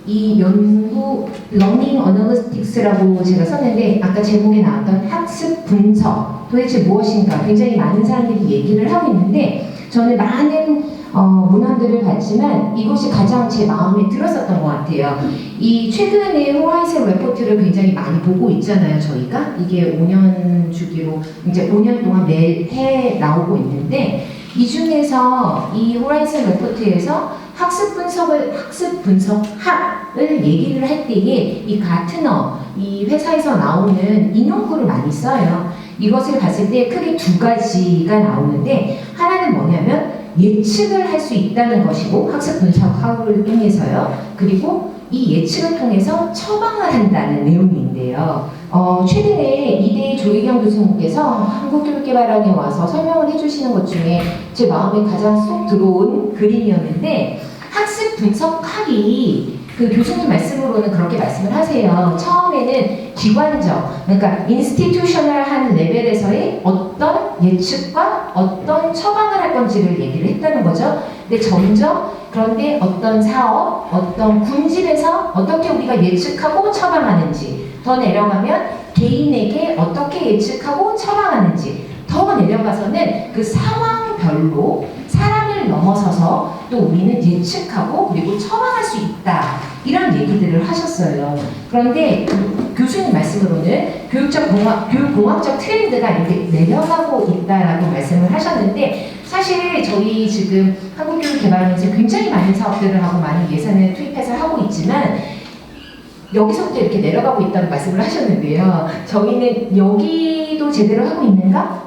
이 연구 러닝 어널리틱스라고 제가 썼는데 아까 제목에 나왔던 학습 분석 도대체 무엇인가 굉장히 많은 사람들이 얘기를 하고 있는데 저는 많은 문헌들을 봤지만 이것이 가장 제 마음에 들었었던 것 같아요. 이 최근에 호라이즌 레포트를 굉장히 많이 보고 있잖아요. 저희가 이게 5년 주기로 이제 5년 동안 매해 나오고 있는데 이 중에서 이 호라이즌 레포트에서 학습 분석학을 얘기를 할 때에 이 가트너 이 회사에서 나오는 인용구를 많이 써요. 이것을 봤을 때 크게 두 가지가 나오는데 하나는 뭐냐면 예측을 할 수 있다는 것이고 학습 분석학을 통해서요. 그리고 이 예측을 통해서 처방을 한다는 내용인데요. 최근에 이대 조희경 교수님께서 한국교육개발원에 와서 설명을 해주시는 것 중에 제 마음에 가장 쏙 들어온 그림이었는데 학습 분석학이 그 교수님 말씀으로는 그렇게 말씀을 하세요. 처음에는 기관적, 그러니까 인스티튜셔널한 레벨에서의 어떤 예측과 어떤 처방을 할 건지를 얘기를 했다는 거죠. 근데 점점 그런데 어떤 사업, 어떤 군집에서 어떻게 우리가 예측하고 처방하는지 더 내려가면 개인에게 어떻게 예측하고 처방하는지 더 내려가서는 그 상황별로 사람을 넘어서서 또 우리는 예측하고 그리고 처방할 수 있다 이런 얘기들을 하셨어요. 그런데 교수님 말씀으로는 교육공학적 트렌드가 이렇게 내려가고 있다라고 말씀을 하셨는데 사실 저희 지금 한국교육개발원에서 굉장히 많은 사업들을 하고 많은 예산을 투입해서 하고 있지만 여기서부터 이렇게 내려가고 있다는 말씀을 하셨는데요. 저희는 여기도 제대로 하고 있는가?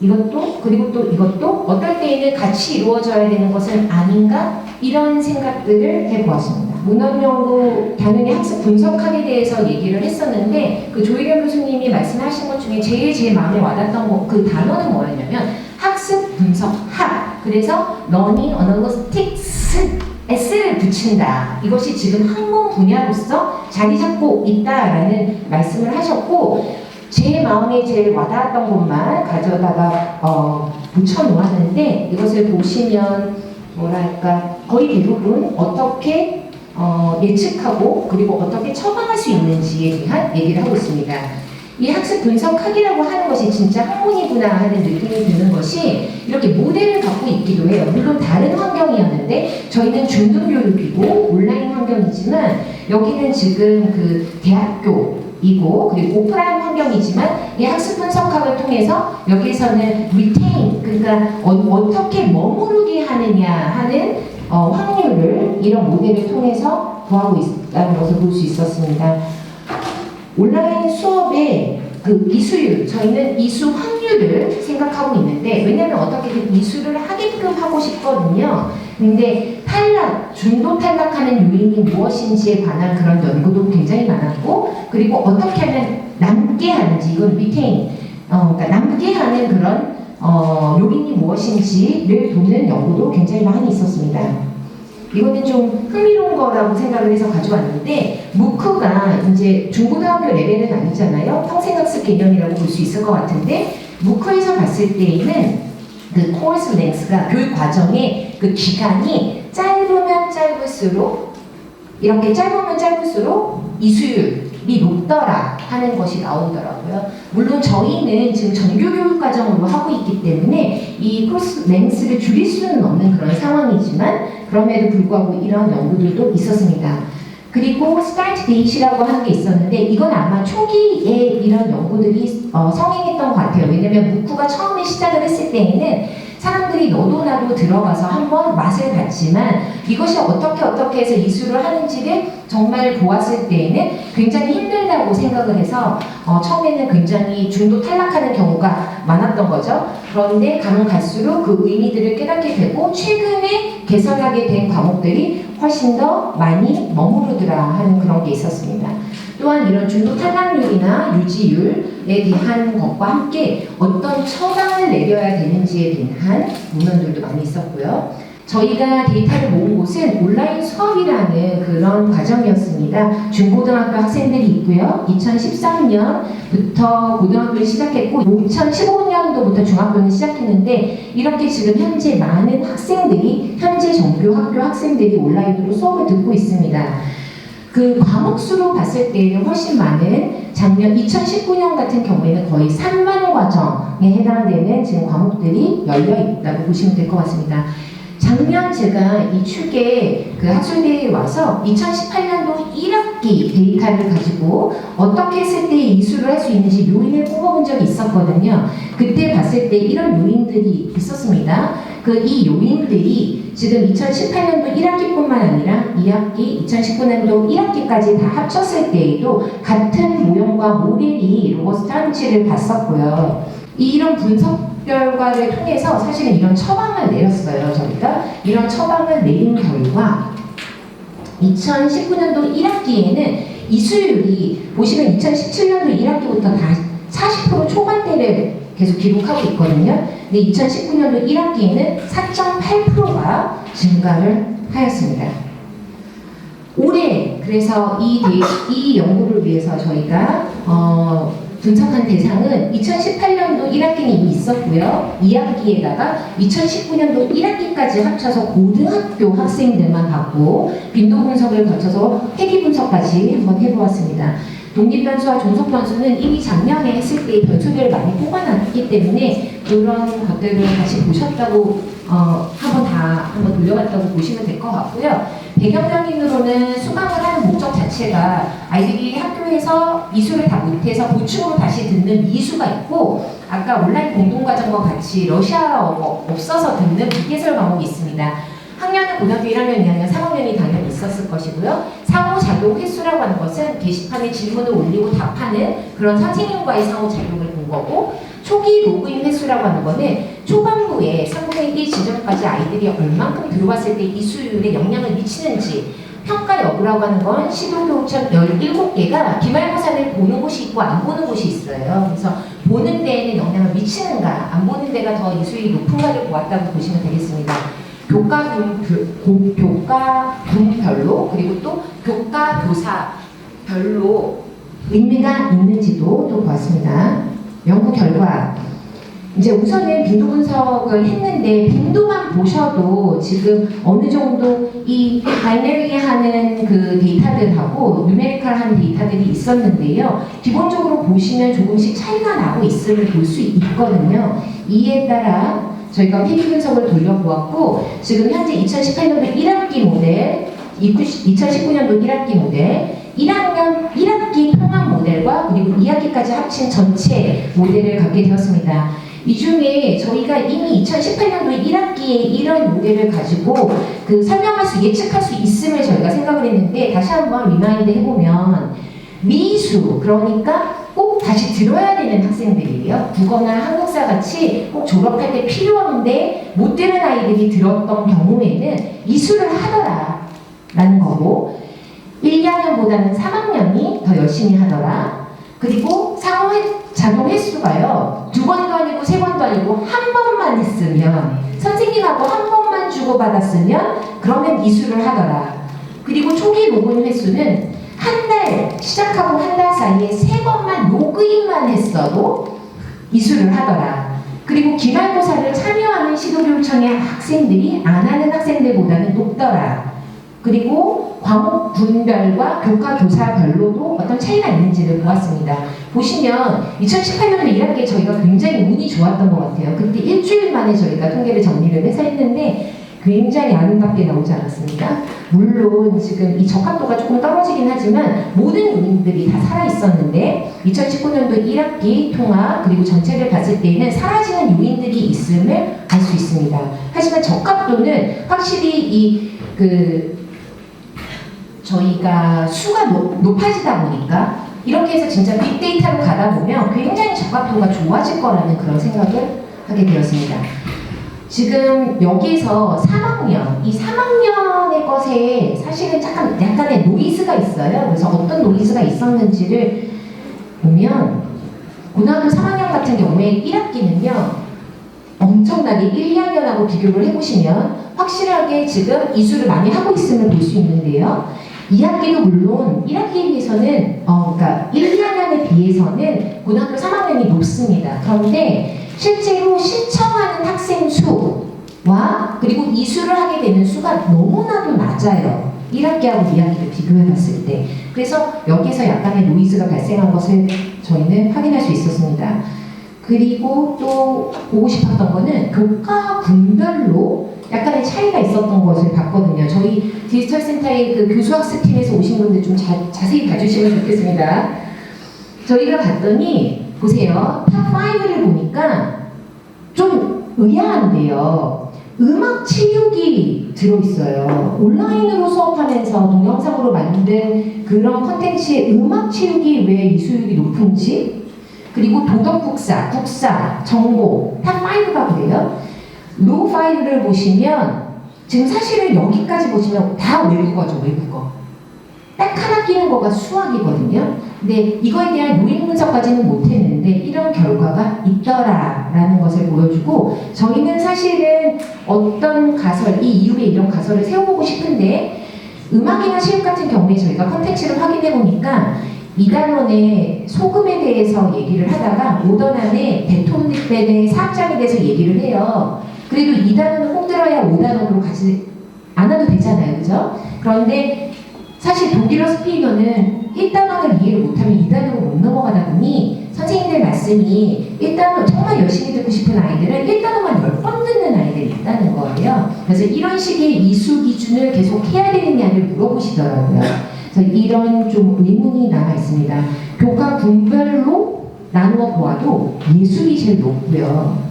이것도 그리고 또 이것도 어떨 때에는 같이 이루어져야 되는 것은 아닌가? 이런 생각들을 해보았습니다. 문헌연구 당연히 학습 분석학에 대해서 얘기를 했었는데 그 조희경 교수님이 말씀하신 것 중에 제일 제 마음에 와닿던 그 단어는 뭐였냐면 학습 분석학 그래서 Learning Analytics S를 붙인다. 이것이 지금 학문 분야로서 자리 잡고 있다라는 말씀을 하셨고 제 마음에 제일 와닿았던 것만 가져다가 붙여놓았는데 이것을 보시면 뭐랄까 거의 대부분 어떻게 예측하고 그리고 어떻게 처방할 수 있는지에 대한 얘기를 하고 있습니다. 이 학습 분석학이라고 하는 것이 진짜 학문이구나 하는 느낌이 드는 것이 이렇게 모델을 갖고 있기도 해요. 물론 다른 환경이었는데 저희는 중등교육이고 온라인 환경이지만 여기는 지금 그 대학교이고 그리고 오프라인 환경이지만 이 학습 분석학을 통해서 여기서는 retain 그러니까 어떻게 머무르게 하느냐 하는 확률을 이런 모델을 통해서 구하고 있다는 것을 볼 수 있었습니다. 온라인 수업의 그 이수율, 저희는 이수 확률을 생각하고 있는데 왜냐하면 어떻게든 이수를 하게끔 하고 싶거든요. 근데 탈락, 중도 탈락하는 요인이 무엇인지에 관한 그런 연구도 굉장히 많았고 그리고 어떻게 하면 남게 하는지 이건 retain, 그러니까 남게 하는 그런 요인이 무엇인지를 보는 연구도 굉장히 많이 있었습니다. 이거는 좀 흥미로운 거라고 생각을 해서 가져왔는데 무크가 이제 중고등학교 레벨은 아니잖아요. 평생학습 개념이라고 볼 수 있을 것 같은데 무크에서 봤을 때에는 그 코र्스 랭스가 교육 과정의 그 기간이 짧으면 짧을수록 이렇게 짧으면 짧을수록 이수율이 높더라 하는 것이 나오더라고요. 물론 저희는 지금 정규교육 과정으로 하고 있기 때문에 이 코스 랭스를 줄일 수는 없는 그런 상황이지만 그럼에도 불구하고 이런 연구들도 있었습니다. 그리고 스타트 데이시라고 하는 게 있었는데 이건 아마 초기에 이런 연구들이 성행했던 것 같아요. 왜냐면 무크가 처음에 시작을 했을 때에는 사람들이 너도 나도 들어가서 한번 맛을 봤지만 이것이 어떻게 해서 이수를 하는지를 정말 보았을 때에는 굉장히 힘들다고 생각을 해서 처음에는 굉장히 중도 탈락하는 경우가 많았던 거죠. 그런데 가면 갈수록 그 의미들을 깨닫게 되고 최근에 개설하게 된 과목들이 훨씬 더 많이 머무르더라 하는 그런 게 있었습니다. 또한 이런 중도 탈락률이나 유지율에 대한 것과 함께 어떤 처방을 내려야 되는지에 대한 문헌들도 많이 있었고요. 저희가 데이터를 모은 곳은 온라인 수업이라는 그런 과정이었습니다. 중고등학교 학생들이 있고요. 2013년부터 고등학교를 시작했고 2015년도부터 중학교는 시작했는데 이렇게 지금 현재 많은 학생들이 현재 정규학교 학생들이 온라인으로 수업을 듣고 있습니다. 그 과목 수로 봤을 때는 훨씬 많은 작년 2019년 같은 경우에는 거의 3만 과정에 해당되는 지금 과목들이 열려 있다고 보시면 될 것 같습니다. 작년 제가 이 축에 그 학술대회에 와서 2018년도 1학기 데이터를 가지고 어떻게 했을 때 이수를 할 수 있는지 요인을 뽑아본 적이 있었거든요. 그때 봤을 때 이런 요인들이 있었습니다. 그 이 요인들이 지금 2018년도 1학기뿐만 아니라 2학기, 2019년도 1학기까지 다 합쳤을 때에도 같은 모형과 모델이 로버스트 한치를 봤었고요. 이런 분석 결과를 통해서 사실은 이런 처방을 내렸어요. 저희가 이런 처방을 내린 결과 2019년도 1학기에는 이수율이 보시면 2017년도 1학기부터 다 40% 초반대를 계속 기록하고 있거든요. 근데 2019년도 1학기에는 4.8%가 증가를 하였습니다. 올해 그래서 이 연구를 위해서 저희가 분석한 대상은 2018년도 1학기는 이미 있었고요. 2학기에다가 2019년도 1학기까지 합쳐서 고등학교 학생들만 받고 빈도 분석을 거쳐서 회귀 분석까지 한번 해보았습니다. 독립변수와 종속변수는 이미 작년에 했을 때 변수들을 많이 뽑아놨기 때문에 그런 것들을 다시 보셨다고 한번 돌려봤다고 보시면 될 것 같고요. 배경적인으로는 수강을 하는 목적 자체가 아이들이 학교에서 이수를 다 못해서 보충으로 다시 듣는 미수가 있고 아까 온라인 공동과정과 같이 러시아어가 없어서 듣는 비계설 과목이 있습니다. 학년은 고등학교 1학년, 2학년, 3학년이 당연히 있었을 것이고요. 상호작용 횟수라고 하는 것은 게시판에 질문을 올리고 답하는 그런 선생님과의 상호작용을 본 거고 초기 로그인 횟수라고 하는 거는 초반부에 3분의 1 지점까지 아이들이 얼만큼 들어왔을 때 이수율에 영향을 미치는지 평가 여부라고 하는 건 시도교육청 17개가 기말고사를 보는 곳이 있고 안 보는 곳이 있어요. 그래서 보는 데에는 영향을 미치는가 안 보는 데가 더 이수율이 높은가를 보았다고 보시면 되겠습니다. 교과군별로 그리고 또 교과교사별로 의미가 있는지도 또 보았습니다. 연구 결과 이제 우선은 빈도 분석을 했는데 빈도만 보셔도 지금 어느 정도 이 바이너리 하는 그 데이터들하고 뉴메리컬 하는 데이터들이 있었는데요. 기본적으로 보시면 조금씩 차이가 나고 있음을 볼 수 있거든요. 이에 따라 저희가 회귀 분석을 돌려보았고 지금 현재 2018년도 1학기 모델, 2019년도 1학기 모델, 1학년 1학기 통합 모델과 그리고 2학기까지 합친 전체 모델을 갖게 되었습니다. 이 중에 저희가 이미 2018년도 1학기에 이런 모델을 가지고 그 설명할 수, 예측할 수 있음을 저희가 생각을 했는데 다시 한번 리마인드 해보면 미수, 그러니까 꼭 다시 들어야 되는 학생들이에요. 국어나 한국사 같이 꼭 졸업할 때 필요한데 못 들은 아이들이 들었던 경우에는 이수를 하더라 라는 거고 1, 2학년보다는 3학년이 더 열심히 하더라. 그리고 상호작용 횟수가요. 2번도 아니고 3번도 아니고 한 번만 했으면 선생님하고 한 번만 주고받았으면 그러면 이수를 하더라. 그리고 초기 로그인 횟수는 한 달 시작하고 한 달 사이에 3번만 로그인만 했어도 이수를 하더라. 그리고 기말고사를 참여하는 시도교육청의 학생들이 안 하는 학생들보다는 높더라. 그리고 과목 분별과 교과 교사별로도 어떤 차이가 있는지를 보았습니다. 보시면 2018년도 1학기에 저희가 굉장히 운이 좋았던 것 같아요. 그때 일주일 만에 저희가 통계를 정리를 해서 했는데 굉장히 아름답게 나오지 않았습니까? 물론 지금 이 적합도가 조금 떨어지긴 하지만 모든 요인들이 다 살아있었는데 2019년도 1학기 통합 그리고 전체를 봤을 때에는 사라지는 요인들이 있음을 알 수 있습니다. 하지만 적합도는 확실히 저희가 수가 높아지다 보니까 이렇게 해서 진짜 빅데이터로 가다 보면 굉장히 적합도가 좋아질 거라는 그런 생각을 하게 되었습니다. 지금 여기서 3학년, 이 3학년의 것에 사실은 약간의 노이즈가 있어요. 그래서 어떤 노이즈가 있었는지를 보면 고등학교 3학년 같은 경우에 1학기는요. 엄청나게 1, 2학년하고 비교를 해보시면 확실하게 지금 이수를 많이 하고 있음을 볼 수 있는데요. 2학기도 물론 1학기에 비해서는 그러니까 1, 2학년에 비해서는 고등학교 3학년이 높습니다. 그런데 실제로 신청하는 학생 수와 그리고 이수를 하게 되는 수가 너무나도 낮아요. 1학기하고 2학기를 비교해 봤을 때. 그래서 여기서 약간의 노이즈가 발생한 것을 저희는 확인할 수 있었습니다. 그리고 또 보고 싶었던 거는 교과 군별로 약간의 차이가 있었던 것을 봤거든요. 저희 디지털 센터의 그 교수학습팀에서 오신 분들 좀 자세히 봐주시면 좋겠습니다. 저희가 봤더니 보세요. 탑5를 보니까 좀 의아한데요. 음악 체육이 들어있어요. 온라인으로 수업하면서 동영상으로 만든 그런 컨텐츠의 음악 체육이 왜 이수율이 높은지, 그리고 도덕국사, 국사, 정보 탑5가 그래요. 로우5를 보시면 지금 사실은 여기까지 보시면 다 외국어죠. 외국어. 딱 하나 끼는 거가 수학이거든요. 근데 이거에 대한 요인 분석까지는 못했는데 이런 결과가 있더라라는 것을 보여주고, 저희는 사실은 어떤 가설, 이 이후에 이런 가설을 세워보고 싶은데 음악이나 체육 같은 경우에 저희가 컨텐츠를 확인해 보니까 이단원의 소금에 대해서 얘기를 하다가 오단원의 베톤벤의 사학장에 대해서 얘기를 해요. 그래도 2단원은 꼭 들어야 5단원으로 가지 않아도 되잖아요. 그죠? 그런데 사실 독일어 스피커는 1단원을 이해를 못하면 2단원으로 못 넘어가다 보니 선생님들 말씀이 1단원 정말 열심히 듣고 싶은 아이들은 1단원만 10번 듣는 아이들이 있다는 거예요. 그래서 이런 식의 이수 기준을 계속 해야 되느냐를 물어보시더라고요. 그래서 이런 좀 의문이 남아 있습니다. 교과 분별로 나누어 보아도 예술이 제일 높고요.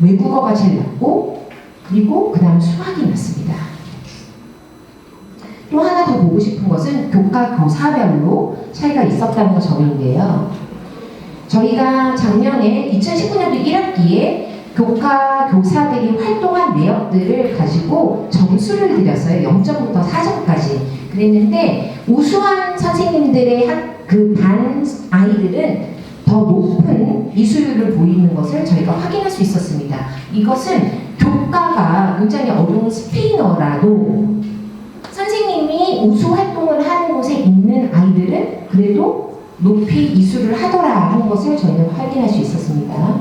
외국어가 제일 낮고, 그리고 그 다음 수학이 낮습니다. 또 하나 더 보고 싶은 것은 교과 교사별로 차이가 있었다는 점인데요. 저희가 작년에 2019년도 1학기에 교과 교사들이 활동한 내역들을 가지고 점수를 드렸어요. 0점부터 4점까지. 그랬는데 우수한 선생님들의 그 반 아이들은 더 높은 이수율을 보이는 것을 저희가 확인할 수 있었습니다. 이것은 교과가 굉장히 어려운 스페인어라도 선생님이 우수 활동을 하는 곳에 있는 아이들은 그래도 높이 이수를 하더라 하는 것을 저희는 확인할 수 있었습니다.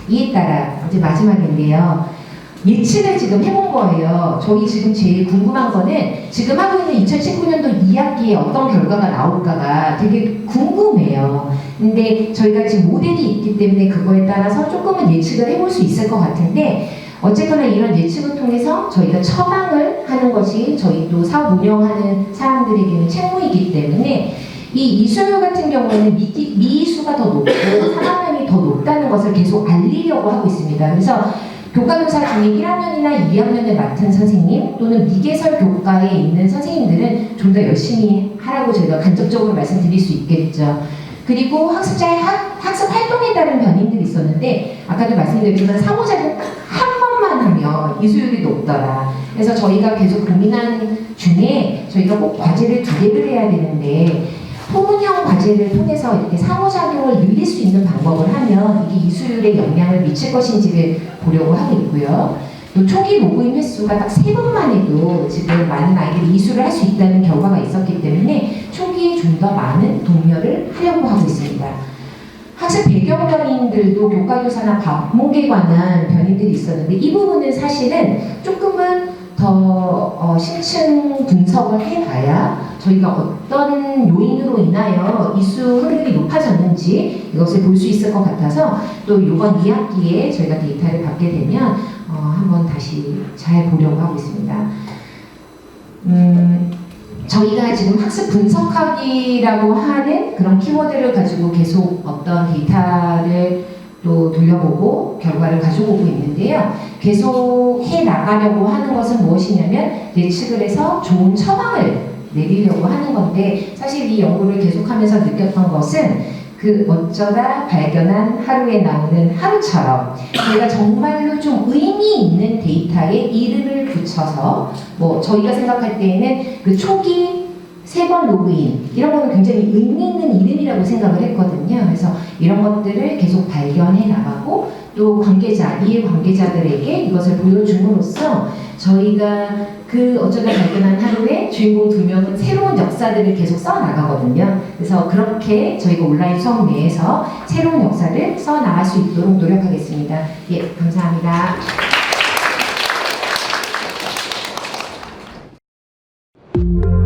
이에 따라 이제 마지막인데요. 예측을 지금 해본 거예요. 저희 지금 제일 궁금한 거는 지금 하고 있는 2019년도 2학기에 어떤 결과가 나올까가 되게 궁금해요. 근데 저희가 지금 모델이 있기 때문에 그거에 따라서 조금은 예측을 해볼 수 있을 것 같은데, 어쨌거나 이런 예측을 통해서 저희가 처방을 하는 것이 저희 또 사업 운영하는 사람들에게는 책무이기 때문에 이 이수율 같은 경우에는 미이수가 더 높고 3학년이 더 높다는 것을 계속 알리려고 하고 있습니다. 그래서 교과교사 중에 1학년이나 2학년을 맡은 선생님 또는 미개설 교과에 있는 선생님들은 좀 더 열심히 하라고 저희가 간접적으로 말씀드릴 수 있겠죠. 그리고 학습자의 학습 활동에 따른 변인들이 있었는데 아까도 말씀드렸지만 상호작용 한 번만 하면 이수율이 높더라. 그래서 저희가 계속 고민한 중에 저희가 꼭 과제를 2개를 해야 되는데 포문형 과제를 통해서 이렇게 상호작용을 늘릴 수 있는 방법을 하면 이게 이수율에 영향을 미칠 것인지를 보려고 하고 있고요. 또 초기 로그인 횟수가 딱 3번만 해도 지금 많은 아이들이 이수를 할 수 있다는 결과가 있었기 때문에 초기에 좀 더 많은 독려를 하려고 하고 있습니다. 학습 배경 변인들도 교과교사나 과목에 관한 변인들이 있었는데 이 부분은 사실은 조금은 더 심층 분석을 해봐야 저희가 어떤 요인으로 인하여 이수 확률이 높아졌는지 이것을 볼 수 있을 것 같아서 또 이번 2학기에 저희가 데이터를 받게 되면 한번 다시 잘 보려고 하고 있습니다. 저희가 지금 학습 분석하기라고 하는 그런 키워드를 가지고 계속 어떤 데이터를 또 돌려보고 결과를 가져오고 있는데요. 계속 해 나가려고 하는 것은 무엇이냐면 예측을 해서 좋은 처방을 내리려고 하는 건데, 사실 이 연구를 계속하면서 느꼈던 것은 그 어쩌다 발견한 하루에 나오는 하루처럼 저희가 정말로 좀 의미 있는 데이터에 이름을 붙여서 뭐 저희가 생각할 때에는 그 초기 3번 로그인 이런 거는 굉장히 의미 있는 이름이라고 생각을 했거든요. 그래서 이런 것들을 계속 발견해 나가고 또 관계자, 이해 관계자들에게 이것을 보여줌으로써 저희가 그 어쩌다 발견한 하루에 주인공 2명은 새로운 역사들을 계속 써나가거든요. 그래서 그렇게 저희가 온라인 수업 내에서 새로운 역사를 써나갈 수 있도록 노력하겠습니다. 예, 감사합니다. 네.